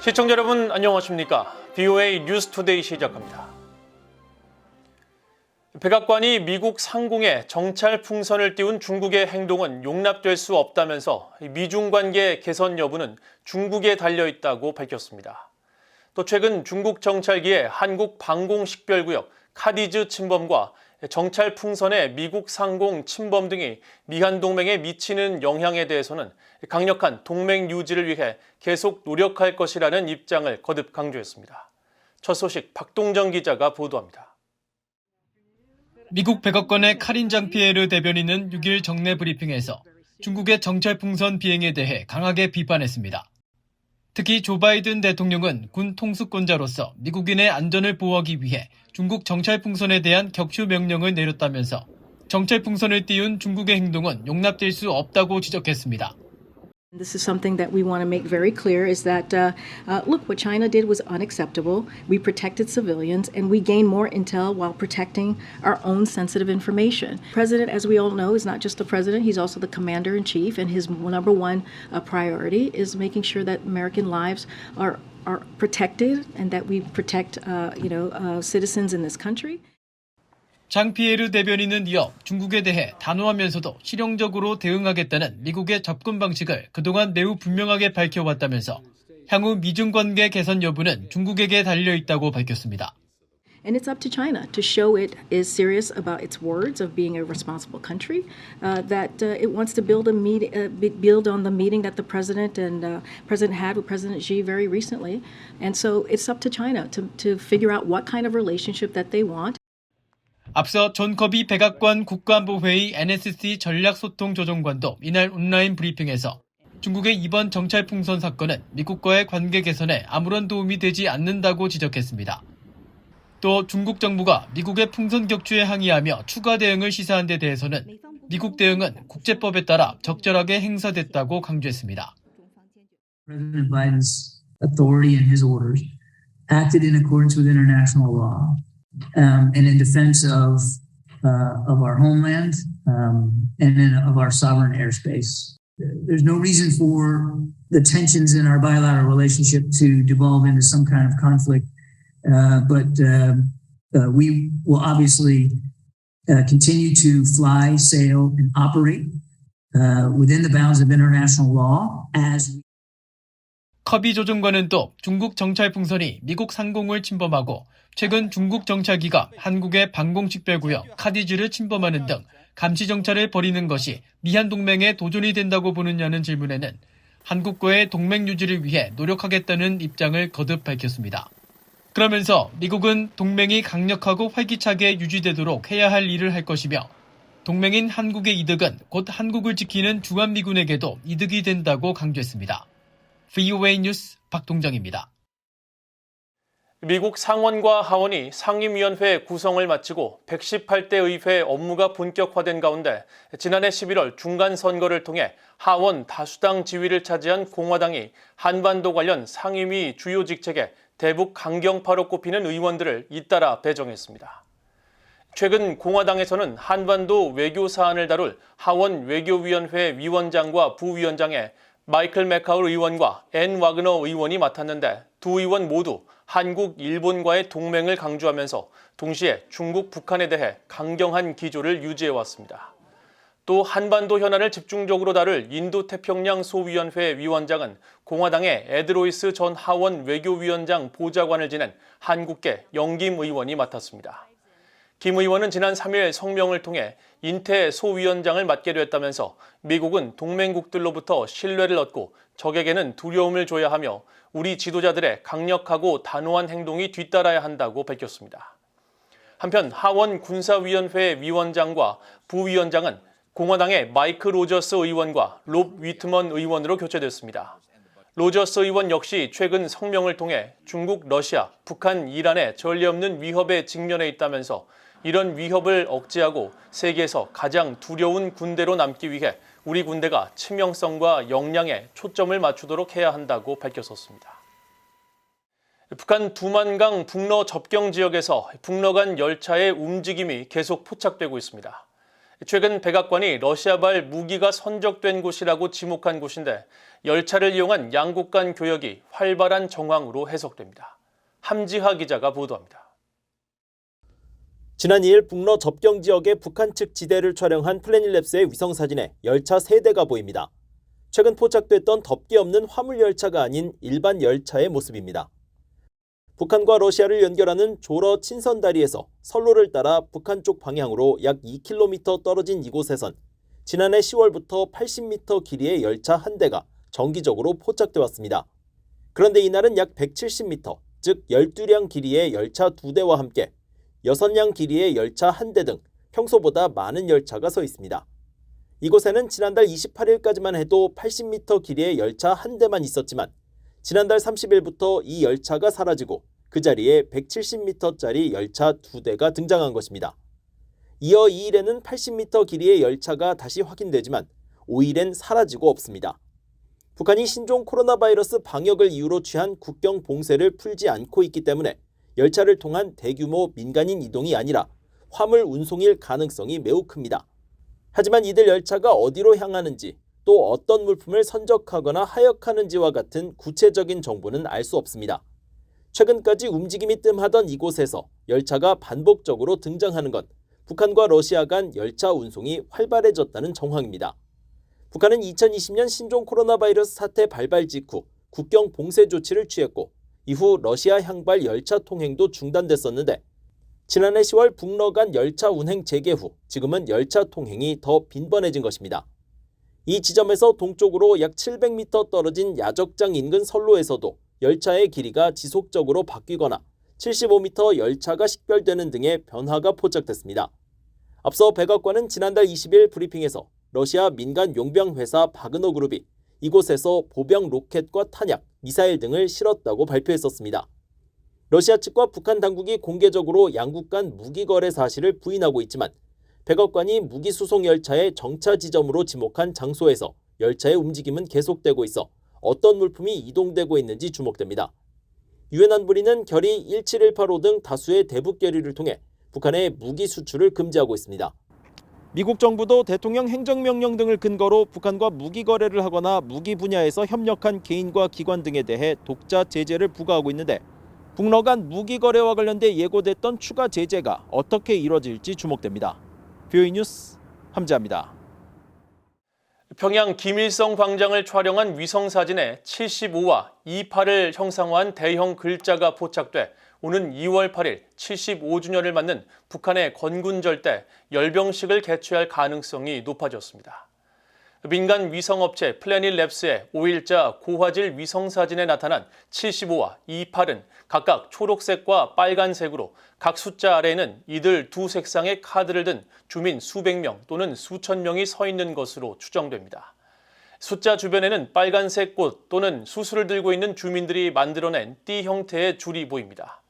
시청자 여러분 안녕하십니까? BOA 뉴스투데이 시작합니다. 백악관이 미국 상공에 정찰 풍선을 띄운 중국의 행동은 용납될 수 없다면서 미중 관계 개선 여부는 중국에 달려있다고 밝혔습니다. 또 최근 중국 정찰기의 한국 방공식별구역 카디즈 침범과 정찰 풍선의 미국 상공 침범 등이 미한 동맹에 미치는 영향에 대해서는 강력한 동맹 유지를 위해 계속 노력할 것이라는 입장을 거듭 강조했습니다. 첫 소식 박동정 기자가 보도합니다. 미국 백악관의 카린 장피에르 대변인은 6일 정례 브리핑에서 중국의 정찰 풍선 비행에 대해 강하게 비판했습니다. 특히 조 바이든 대통령은 군 통수권자로서 미국인의 안전을 보호하기 위해 중국 정찰 풍선에 대한 격추 명령을 내렸다면서 정찰 풍선을 띄운 중국의 행동은 용납될 수 없다고 지적했습니다. This is something that we want to make very clear is that, look, what China did was unacceptable. We protected civilians and we gained more intel while protecting our own sensitive information. The president, as we all know, is not just the president, he's also the commander-in-chief, and his number one priority is making sure that American lives are protected and that we protect, citizens in this country. 장피에르 대변인은 이어 중국에 대해 단호하면서도 실용적으로 대응하겠다는 미국의 접근 방식을 그동안 매우 분명하게 밝혀왔다면서 향후 미중 관계 개선 여부는 중국에게 달려있다고 밝혔습니다. And it's up to China to show it is serious about its words of being a responsible country, that it wants to build on the meeting that the president had with President Xi very recently. And so it's up to China to figure out what kind of relationship that they want. 앞서 존 커비 백악관 국가안보회의 NSC 전략소통조정관도 이날 온라인 브리핑에서 중국의 이번 정찰 풍선 사건은 미국과의 관계 개선에 아무런 도움이 되지 않는다고 지적했습니다. 또 중국 정부가 미국의 풍선 격추에 항의하며 추가 대응을 시사한 데 대해서는 미국 대응은 국제법에 따라 적절하게 행사됐다고 강조했습니다. President Biden's authority and his orders acted in accordance with international law. And in defense of our homeland and of our sovereign airspace. There's no reason for the tensions in our bilateral relationship to devolve into some kind of conflict, but we will obviously continue to fly, sail, and operate within the bounds of international law as 커비 조정관은 또 중국 정찰 풍선이 미국 상공을 침범하고 최근 중국 정찰기가 한국의 방공식별구역 카디즈를 침범하는 등 감시 정찰을 벌이는 것이 미한 동맹에 도전이 된다고 보느냐는 질문에는 한국과의 동맹 유지를 위해 노력하겠다는 입장을 거듭 밝혔습니다. 그러면서 미국은 동맹이 강력하고 활기차게 유지되도록 해야 할 일을 할 것이며 동맹인 한국의 이득은 곧 한국을 지키는 주한미군에게도 이득이 된다고 강조했습니다. BOA 뉴스 박동정입니다. 미국 상원과 하원이 상임위원회 구성을 마치고 118대 의회 업무가 본격화된 가운데 지난해 11월 중간선거를 통해 하원 다수당 지위를 차지한 공화당이 한반도 관련 상임위 주요 직책에 대북 강경파로 꼽히는 의원들을 잇따라 배정했습니다. 최근 공화당에서는 한반도 외교 사안을 다룰 하원 외교위원회 위원장과 부위원장에 마이클 맥카울 의원과 앤 와그너 의원이 맡았는데 두 의원 모두 한국, 일본과의 동맹을 강조하면서 동시에 중국, 북한에 대해 강경한 기조를 유지해왔습니다. 또 한반도 현안을 집중적으로 다룰 인도태평양 소위원회 위원장은 공화당의 에드 로이스 전 하원 외교위원장 보좌관을 지낸 한국계 영김 의원이 맡았습니다. 김 의원은 지난 3일 성명을 통해 인태 소위원장을 맡게 됐다면서 미국은 동맹국들로부터 신뢰를 얻고 적에게는 두려움을 줘야 하며 우리 지도자들의 강력하고 단호한 행동이 뒤따라야 한다고 밝혔습니다. 한편 하원 군사위원회 위원장과 부위원장은 공화당의 마이크 로저스 의원과 롭 위트먼 의원으로 교체됐습니다. 로저스 의원 역시 최근 성명을 통해 중국, 러시아, 북한, 이란의 전례 없는 위협에 직면해 있다면서 이런 위협을 억제하고 세계에서 가장 두려운 군대로 남기 위해 우리 군대가 치명성과 역량에 초점을 맞추도록 해야 한다고 밝혔었습니다. 북한 두만강 북러 접경 지역에서 북러 간 열차의 움직임이 계속 포착되고 있습니다. 최근 백악관이 러시아발 무기가 선적된 곳이라고 지목한 곳인데 열차를 이용한 양국 간 교역이 활발한 정황으로 해석됩니다. 함지하 기자가 보도합니다. 지난 2일 북러 접경 지역의 북한 측 지대를 촬영한 플래닛랩스의 위성사진에 열차 3대가 보입니다. 최근 포착됐던 덮개 없는 화물 열차가 아닌 일반 열차의 모습입니다. 북한과 러시아를 연결하는 조러 친선다리에서 선로를 따라 북한 쪽 방향으로 약 2km 떨어진 이곳에선 지난해 10월부터 80m 길이의 열차 한 대가 정기적으로 포착돼 왔습니다. 그런데 이날은 약 170m, 즉 12량 길이의 열차 2대와 함께 6량 길이의 열차 1대 등 평소보다 많은 열차가 서 있습니다. 이곳에는 지난달 28일까지만 해도 80m 길이의 열차 한 대만 있었지만 지난달 30일부터 이 열차가 사라지고 그 자리에 170m짜리 열차 2대가 등장한 것입니다. 이어 2일에는 80m 길이의 열차가 다시 확인되지만 5일엔 사라지고 없습니다. 북한이 신종 코로나 바이러스 방역을 이유로 취한 국경 봉쇄를 풀지 않고 있기 때문에 열차를 통한 대규모 민간인 이동이 아니라 화물 운송일 가능성이 매우 큽니다. 하지만 이들 열차가 어디로 향하는지 또 어떤 물품을 선적하거나 하역하는지와 같은 구체적인 정보는 알 수 없습니다. 최근까지 움직임이 뜸하던 이곳에서 열차가 반복적으로 등장하는 건 북한과 러시아 간 열차 운송이 활발해졌다는 정황입니다. 북한은 2020년 신종 코로나 바이러스 사태 발발 직후 국경 봉쇄 조치를 취했고 이후 러시아 향발 열차 통행도 중단됐었는데 지난해 10월 북러 간 열차 운행 재개 후 지금은 열차 통행이 더 빈번해진 것입니다. 이 지점에서 동쪽으로 약 700m 떨어진 야적장 인근 선로에서도 열차의 길이가 지속적으로 바뀌거나 75m 열차가 식별되는 등의 변화가 포착됐습니다. 앞서 백악관은 지난달 20일 브리핑에서 러시아 민간 용병 회사 바그너 그룹이 이곳에서 보병 로켓과 탄약, 미사일 등을 실었다고 발표했었습니다. 러시아 측과 북한 당국이 공개적으로 양국 간 무기 거래 사실을 부인하고 있지만 백악관이 무기 수송 열차의 정차 지점으로 지목한 장소에서 열차의 움직임은 계속되고 있어 어떤 물품이 이동되고 있는지 주목됩니다. 유엔 안보리는 결의 17185 등 다수의 대북 결의를 통해 북한의 무기 수출을 금지하고 있습니다. 미국 정부도 대통령 행정명령 등을 근거로 북한과 무기 거래를 하거나 무기 분야에서 협력한 개인과 기관 등에 대해 독자 제재를 부과하고 있는데 북러 간 무기 거래와 관련돼 예고됐던 추가 제재가 어떻게 이뤄질지 주목됩니다. 뷰이 뉴스 함지아입니다. 평양 김일성 광장을 촬영한 위성사진에 75와 28을 형상화한 대형 글자가 포착돼 오는 2월 8일 75주년을 맞는 북한의 건군절 때 열병식을 개최할 가능성이 높아졌습니다. 민간 위성업체 플래닛랩스의 5일자 고화질 위성사진에 나타난 75와 28은 각각 초록색과 빨간색으로 각 숫자 아래에는 이들 두 색상의 카드를 든 주민 수백 명 또는 수천 명이 서 있는 것으로 추정됩니다. 숫자 주변에는 빨간색 꽃 또는 수수를 들고 있는 주민들이 만들어낸 띠 형태의 줄이 보입니다.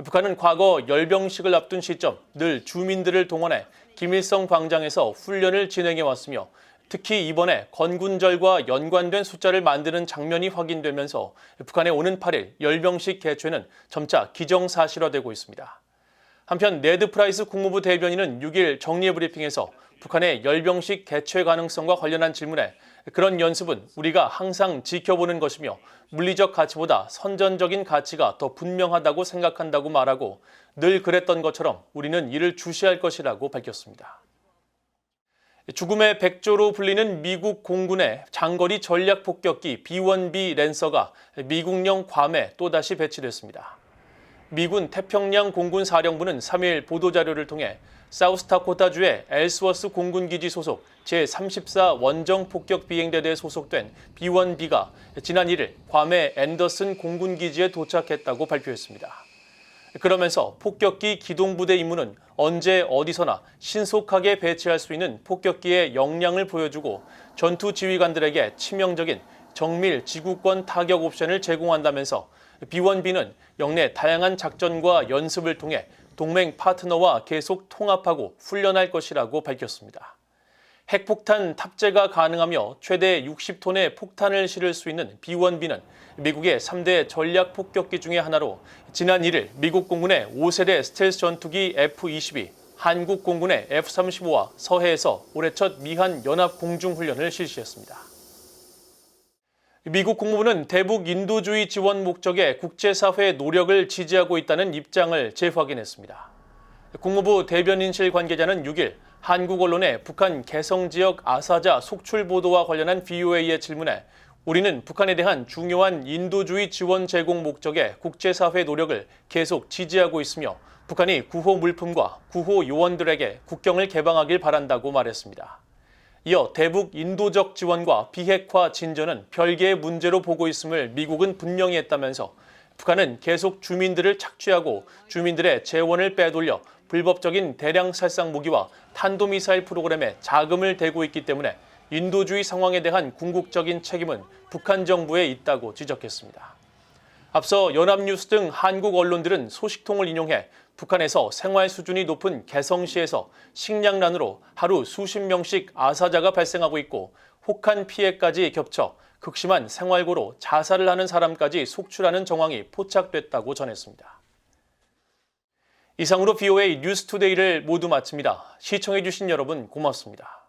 북한은 과거 열병식을 앞둔 시점 늘 주민들을 동원해 김일성 광장에서 훈련을 진행해 왔으며 특히 이번에 건군절과 연관된 숫자를 만드는 장면이 확인되면서 북한의 오는 8일 열병식 개최는 점차 기정사실화되고 있습니다. 한편 네드 프라이스 국무부 대변인은 6일 정례 브리핑에서 북한의 열병식 개최 가능성과 관련한 질문에 그런 연습은 우리가 항상 지켜보는 것이며 물리적 가치보다 선전적인 가치가 더 분명하다고 생각한다고 말하고 늘 그랬던 것처럼 우리는 이를 주시할 것이라고 밝혔습니다. 죽음의 백조로 불리는 미국 공군의 장거리 전략 폭격기 B-1B 랜서가 미국령 괌에 또다시 배치됐습니다. 미군 태평양 공군 사령부는 3일 보도자료를 통해 사우스다코타주의 엘스워스 공군기지 소속 제34 원정 폭격 비행대대에 소속된 B-1B가 지난 1일 괌의 앤더슨 공군기지에 도착했다고 발표했습니다. 그러면서 폭격기 기동부대 임무는 언제 어디서나 신속하게 배치할 수 있는 폭격기의 역량을 보여주고 전투 지휘관들에게 치명적인 정밀 지구권 타격 옵션을 제공한다면서 B-1B는 영내 다양한 작전과 연습을 통해 동맹 파트너와 계속 통합하고 훈련할 것이라고 밝혔습니다. 핵폭탄 탑재가 가능하며 최대 60톤의 폭탄을 실을 수 있는 B-1B는 미국의 3대 전략 폭격기 중의 하나로 지난 1일 미국 공군의 5세대 스텔스 전투기 F-22, 한국 공군의 F-35와 서해에서 올해 첫 미한 연합 공중훈련을 실시했습니다. 미국 국무부는 대북 인도주의 지원 목적의 국제사회의 노력을 지지하고 있다는 입장을 재확인했습니다. 국무부 대변인실 관계자는 6일 한국 언론의 북한 개성지역 아사자 속출 보도와 관련한 VOA의 질문에 우리는 북한에 대한 중요한 인도주의 지원 제공 목적의 국제사회 노력을 계속 지지하고 있으며 북한이 구호 물품과 구호 요원들에게 국경을 개방하길 바란다고 말했습니다. 이어 대북 인도적 지원과 비핵화 진전은 별개의 문제로 보고 있음을 미국은 분명히 했다면서 북한은 계속 주민들을 착취하고 주민들의 재원을 빼돌려 불법적인 대량 살상 무기와 탄도미사일 프로그램에 자금을 대고 있기 때문에 인도주의 상황에 대한 궁극적인 책임은 북한 정부에 있다고 지적했습니다. 앞서 연합뉴스 등 한국 언론들은 소식통을 인용해 북한에서 생활 수준이 높은 개성시에서 식량난으로 하루 수십 명씩 아사자가 발생하고 있고 혹한 피해까지 겹쳐 극심한 생활고로 자살을 하는 사람까지 속출하는 정황이 포착됐다고 전했습니다. 이상으로 VOA 뉴스투데이를 모두 마칩니다. 시청해주신 여러분 고맙습니다.